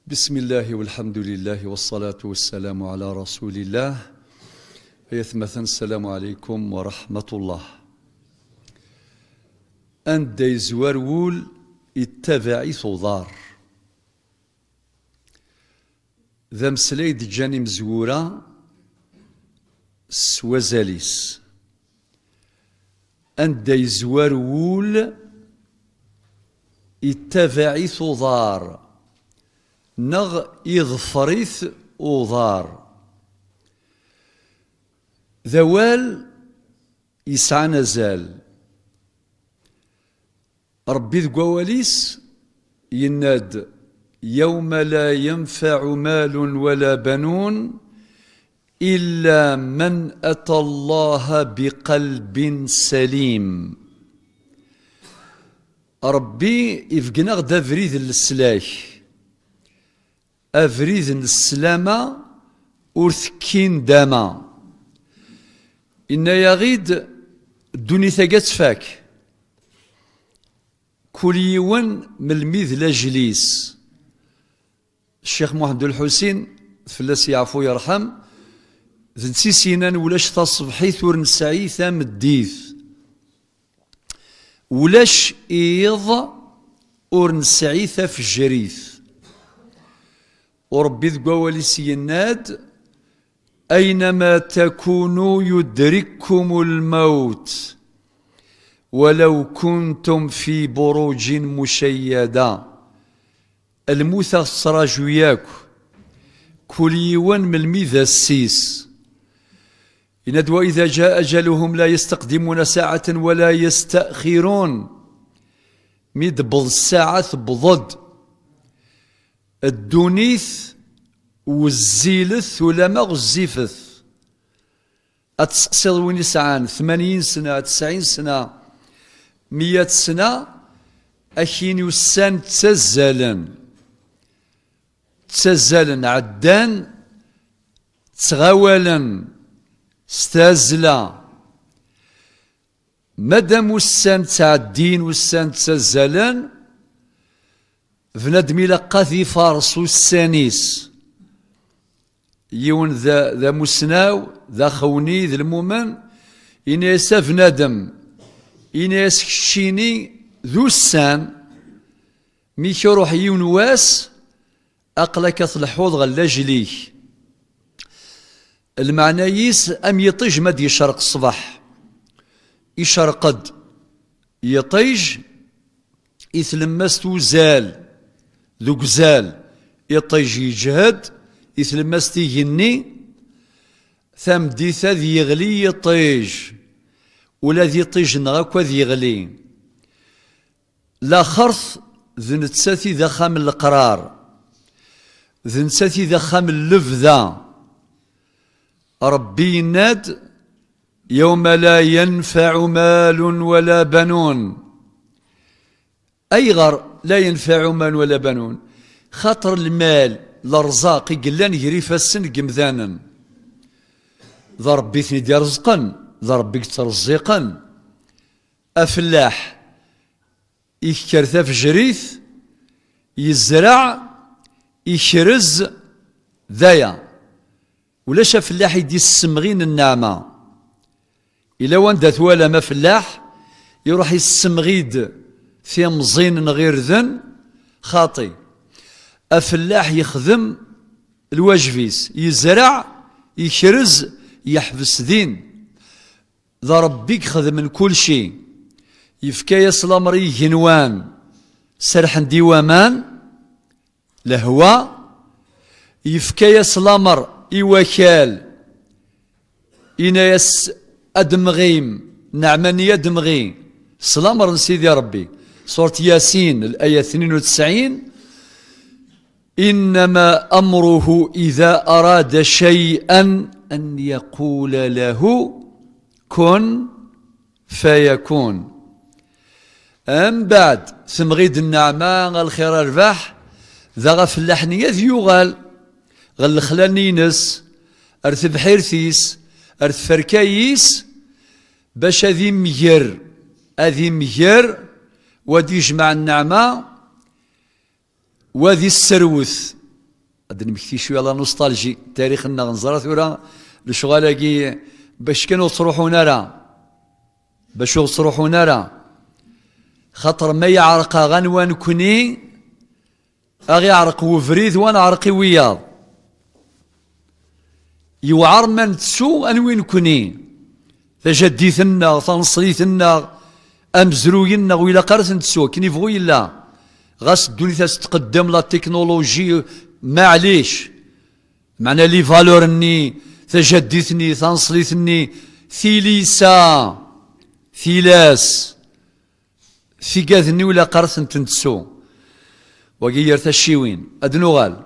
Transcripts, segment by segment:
بسم الله والحمد لله والصلاة والسلام على رسول الله. يثمثن السلام عليكم ورحمة الله. أن ديزوار وول يتبعي ثوضار ذا مسليد جاني مزورة سوازاليس. أن ديزوار وول يتبعي ثوضار نغ يظفريث وضار ذوال يسعى نزال ربي ذقواليس يناد يوم لا ينفع مال ولا بنون إلا من أتى الله بقلب سليم. ربي يفقنا غدا فريد السلاح أفريد السلامة ورثكين داما إن يغيد دوني ثقات فاك كل يوم من الميذ لا جليس. الشيخ محمد الحسين فلاس يعفو يرحم ذنسي سينان ولاش تصبحي ثور نسعي ثام الديث ولاش إيض ور نسعي ثاف الجريث. وربي ذقوالي سيناد أينما تكونوا يدرككم الموت ولو كنتم في بروج مشيدة. الموت الصراج وياك كل يوم من الميذا السيس إند وإذا جاء أجلهم لا يستقدمون ساعة ولا يستأخرون. ميد بض الساعة بضد الدونيث والزيلث ولما غزيفث أتسقسيض وين يسعان 80 سنة 90 سنة 100 سنة أكين يسان تسزالا عدان تغاولا استازلا مادام وسان تعدين وسان تسزالا فنادم إلا قاثي فارس والسانيس يون ذا مسناو ذا خوني ذا المؤمن إنيسا فنادم إنيس كشيني ذو السان ميكي روح يون واس أقلك الحوض غلاجليه. المعنى يس أم يطيج مد يشرق الصباح يشرقد يطيج يثلمست وزال ذو قزال يطيج يجهد يثلمست يجني ثم ديثا ذي يغلي يطيج ولا ذي يطيج نغاك وذي يغلي لا خرث ذو نتساتي ذا خام القرار ذو نتساتي ذا خام اللفذا. ربي يناد يوم لا ينفع مال ولا بنون. أي غر لا ينفع مال ولا بنون خاطر المال الارزاق يقلان يجري فاسن قمذانا ذا ربي ثني رزقا ذا ربي ترزقا. أفلاح يكرث في جريث يزرع يكرز ذايا ولاش فلاح يدي السمغين النعمة إلا وان دات ولا ما فلاح يروح يسمغيد في مزين غير ذن خاطي. أفلاح يخدم الواجفيس يزرع يكرز يحبس دين ذا ربيك خدم من كل شيء يفكايا سلامري جنوان سرحن ديوامان لهوا يفكايا سلامر إوكال إنايس أدمغيم نعمانية دمغي سلامر نسيدي ربي. سورة ياسين الآية 92 إنما أمره إذا أراد شيئا أن يقول له كن فيكون. أم بعد ثمغيد النعمة الخير الرباح ذا غف اللحنية ذيوغال غل خلانينس أرث بحيرثيس أرث فركايس باش أذي مجر ودي يجمع النعمة وذي السروث غادي نمكتي شويه على نوستالجي تاريخنا غنزرا ثورا الشغالاكي باش كانوا تروحونا راه باش تروحونا راه خاطر ما يعرق غنوان كوني اغي يعرق وفريد وانا عرقي وياض يوعر من تسو انوين كوني فجديثنا تنصريثنا امزروينا ويلا قرث نتسو كني يبغوا يلا غاس الدنيا تتقدم لا تكنولوجي معليش معنا لي فالور اني تجدثني تنصريثني ثيليسا ثيلاس ثيقاذني ولا قرث نتنتسو وغير تشيوين ادنوغال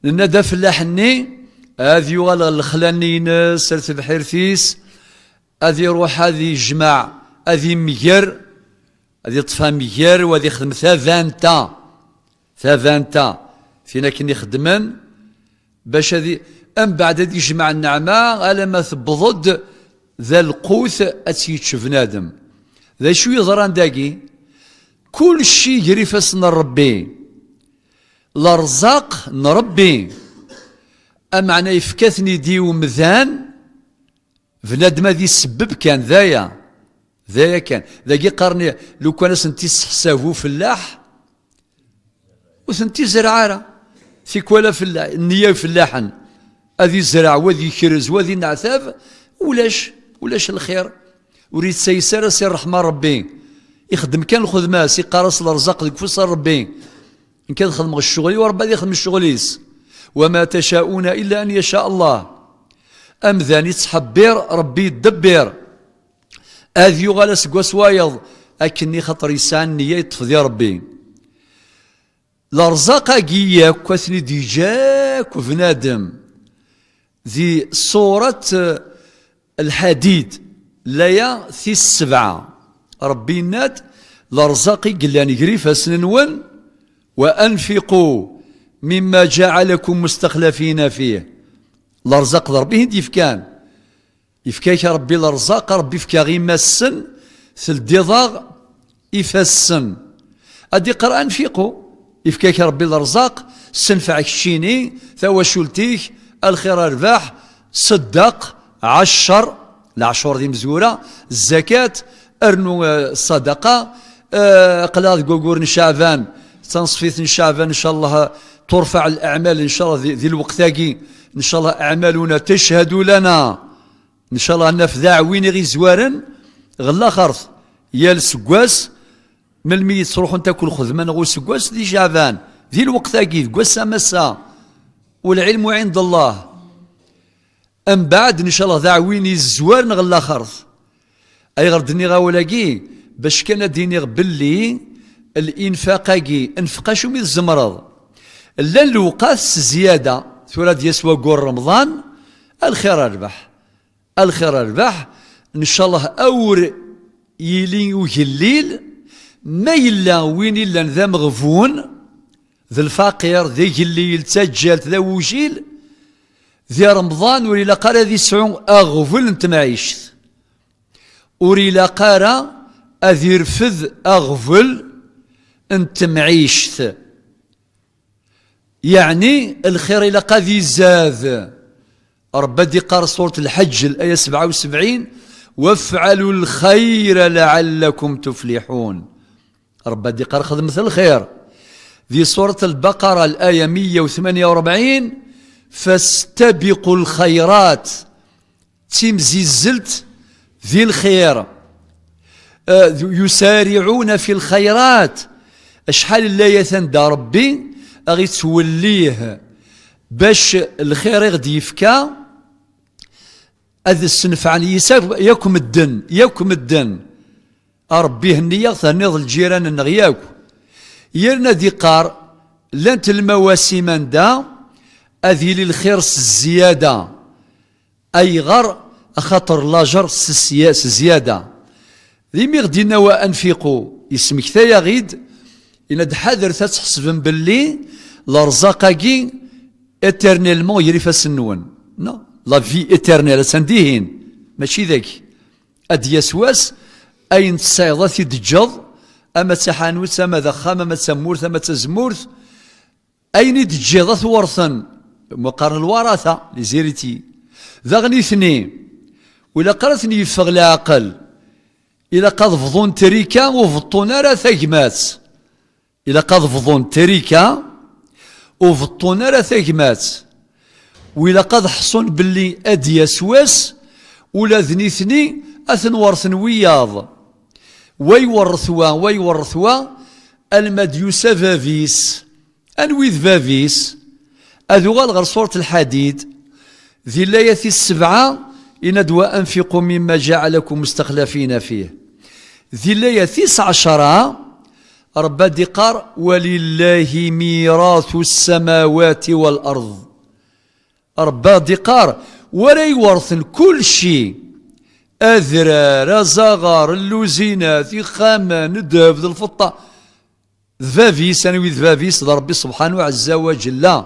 لنا فلاحني هذي يغال الخلاني ناس سرت بحيرتيس هذي يروح هذي يجمع هذي مير هذي طفى مير وهذي يخدم ثافانتا فينا كني خدمن باش هذي ام بعد هذي يجمع النعمه على ما تبضد ذا القوت اتيتش بنادم ذا شو يضران داكي كل شيء يجري فاسنا ربي الارزاق نربي أمعنا يفكثني دي ومذان بنادم هذي السبب كان ذايا كان ذاكي قرني لو كان سنتي حسابو فلاح وسنتي زرعارة في كوالا فلاح النية فلاحا هذي زرع وذي كرز وذي نعثاف ولاش الخير وريد سيسار سير رحمة ربي يخدم كان الخدمة سي قارص الارزاق ديك فصل ربي إن كان خدم الشغل وربي يخدم الشغليس وما تشاءون إلا أن يشاء الله أم ذاني تحبير ربي يدبر هذي يغال سقوس وايض أكني خطر يسان نية يطفذي ربي الأرزاق أجياك كثني ديجاك وفنادم ذي صورة الحديد ليا ثي السبعة ربي ناد الأرزاق قلاني قريفة سننون وأنفقوا مما جعلكم مستخلفين فيه الارزاق ربي هندي يفكان يفكاك ربي الارزاق ربي يفكا غير مسن ثلديضاغ يفسن ادي قرا انفقوا يفكاك ربي الارزاق سنفعك الشيني ثوا شلتيك الخير ارباح صدق عشر العشور دي مزوره الزكاه ارنو الصدقه قلاض قوقور شعبان تنصفيت شعبان ان شاء الله ترفع الأعمال إن شاء الله ذي الوقتاكي إن شاء الله أعمالنا تشهد لنا إن شاء الله أن في داعوين غي زوارن غلا خرث يا السقواس من الميت تروحون تاكل خدمة نغو سقواس ذي شعبان ذي الوقتاكي قواس مسا والعلم عند الله أم بعد إن شاء الله داعوين الزوارن غلا خرث أي غردني غاولاكي باش كان ديني باللي الإنفاقاكي انفقاشو من الزمرض لا الوقاس زيادة ثورة يسوى قول رمضان الخير أربح إن شاء الله أور يلي ويليل ما يلا وين إلا ذا مغفون ذا الفقير ذا يليل تسجل ذا وجيل ذي رمضان وريلا قارا ذي سعون أغفل انت معيشت وريلا قارا أذي رفذ أغفل انت معيشت يعني الخير إلى قد يزاد ربي دي قار سورة الحج الآية 77 وافعلوا الخير لعلكم تفلحون ربي دي قار خذ مثل الخير ذي سورة البقرة الآية 148 فاستبقوا الخيرات تمزيزلت ذي الخير يسارعون في الخيرات أشحال الآية ثندى ربي أغي توليه باش الخير يغدي يفكا هذا السنف عن يسار ياكم الدن ربي هنيا ثنيض الجيران النغياك يرنا دي قار لانت المواسم دا أذي للخير الزيادة أي غر خاطر لاجر زيادة ذي ميغدينا وأنفقوا يسمك ثايا غيد إن دحادر تتحسبن باللي لارزاقاكي اترنيلمون يري فاسنون نو لا في اترنيل سنديهين ماشي ذاك اد يسواس اين تصايض في دجاض اما تحانوت اما ذخام اما تمورث اما تزمورث اين دجاض ورثا مقارن الوراثة لزيرتي ذا غني اثنين وإلا قرأتني يفغ العقل إلا قد فضون تريكا وفطون راه ثقمات إلا قد فضون تريكا وفطون راه ثقمات وإلا قد حصون باللي أدي سواس ولا ذنيثني أثن ورثن وياض ويورثوا المديوسة فافيس أنويذ فافيس أذوغال غير صورة الحديد ذي الآية السبعة إن أنفقوا مما جعلكم مستخلفين فيه ذي الآية 19 رب دقار ولله ميراث السماوات والأرض رب دقار ولا يورثن كل شيء أذرار زغار اللوزينات خامان الذهب ذي الفضة ذفافيس أنا ذفافيس ربي سبحانه عز وجل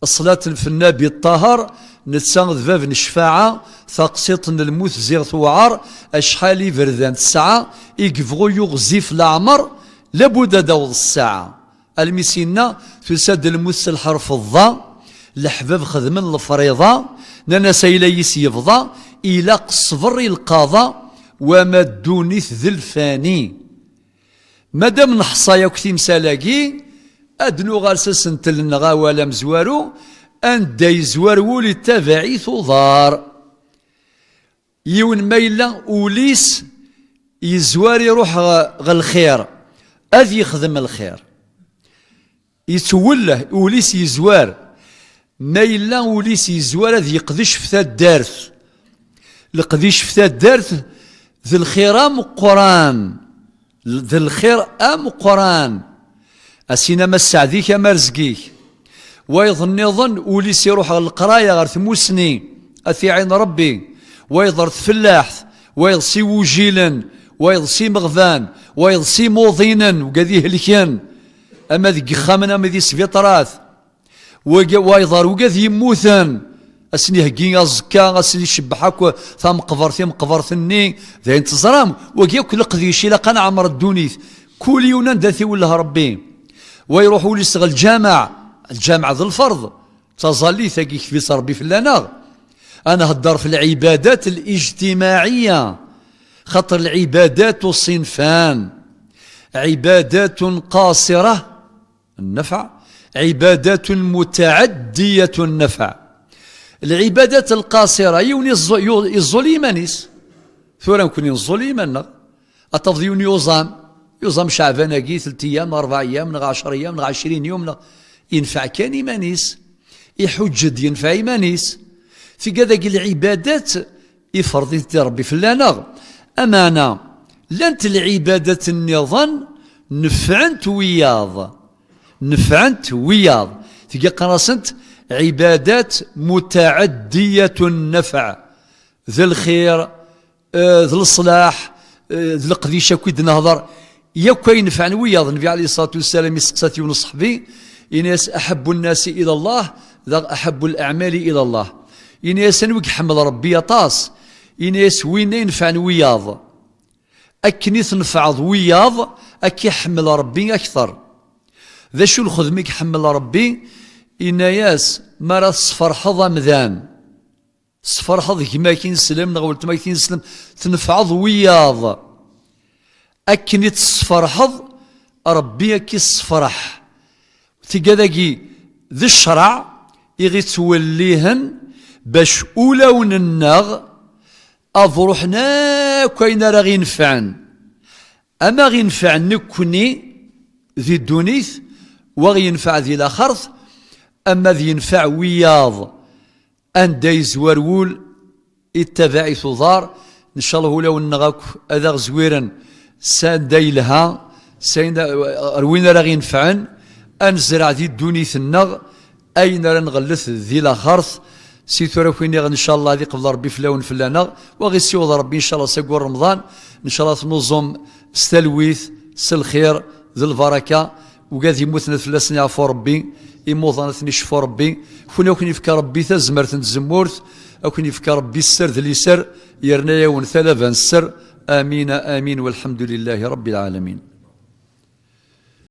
الصلاة في النبي الطاهر نتسان ذفاف الشفاعة ثقسيط الموت زيغ ثوعار أشحالي فردان الساعة يقفغو يغزيف العمر لابد داوض الساعة المسينا تساد الموت الحرف الضاء الحباب خدمن الفريضة نانا سيليس يفضى إلى قصفر القضاء وما دونيث ذي الفاني مادام نحصايا كثيم سالاكي أدنو غالساس نتلنغا ولا مزوارو أن دا يزوارو للتبعيث ضار يون ميلا أوليس يزوار يروح غالخير أذ يخدم الخير يتوله أوليس يزوار ميلا أوليس يزوار أذ يقدش في ذا الدارث القديش في ذا الدارث ذي الخير أم قرآن ذي الخير أم قرآن أسينما السعديك أما رزقيك ويظن وليس يروح القراية غير ثموسني أثي عين ربي ويضرث فلاح ويضسي وجيلا ويضسي مغفان ويضسي موضينا وقذيه لكان أما ذي خامنا أما ذي سفيطراث ويضر وقذي يموثا أسني هكين أزكا أسني شبحاك ثم قفرثني ذا انتظرام وكياكل قذيشي لقى عمر الدونيث كل يونا داثي ولا ربي ويروحوا ليستغل الجامع ذو الفرض تظلي ثقي في ربي في اللانغ أنا هدر في العبادات الاجتماعية خطر العبادات صنفان عبادات قاصرة النفع عبادات متعدية النفع العبادات القاصرة يوني الظليمانيس ثورا نكون الظليمان أتفضي يوني يوزام شعبان أكي 3 أيام 4 أيام 10 أيام 20 يوم ينفع كان إيمانيس يحجد ينفع إيمانيس في كذاك العبادات يفرض ربي في اللانغ أمانة لانت العبادات النظام نفعنت وياض في قراصنت عبادات متعدية النفع ذي الخير ذي الصلاح ذي القديشة كيد نهضر يكوي ينفعني وياض النبي عليه الصلاة والسلام يسقساتي ونصحبي إناس أحب الناس إلى الله ذا أحب الأعمال إلى الله إناس نوك حمل ربي طاس إناس وين ينفعني وياض أكني تنفعض وياض أكي حمل ربي أكثر ذا شو الخدمك حمل ربي إناياس مرا صفرحض مذان صفرحض كما كينسلم نغولت ما كينسلم تنفعض وياض أكني تصفرحض ربي أكي الصفرح تقداكي ذي الشرع يغي توليهن باش أولون النغ أضرحنا كوين راه غينفعن أما غينفع نكوني ذي الدونيث وغينفع ذي الآخرث أما ذي ينفع وياض أن دايز ورول اتباعي ثضار إن شاء الله لو نغاك أذا زويرا سان دايلها سين روينا راه ينفعن أنزرع ذي الدونيث النغ أين راه نغلث ذي الآخرث سيتو راه كويني إن شاء الله ذي قبل ربي فلاون فلانغ وغي سيوض ربي إن شاء الله سيقول رمضان إن شاء الله تنظم ستلويث سالخير ذي البركة وقاذ يموتنا ثلاث يعفو ربي يموضنا ثني شفو ربي كنا كون يفكر ربي تزمرت الزمورت أو كون يفكر ربي السر ذي اليسر يرنا يون ثلاثا السر آمين آمين والحمد لله رب العالمين.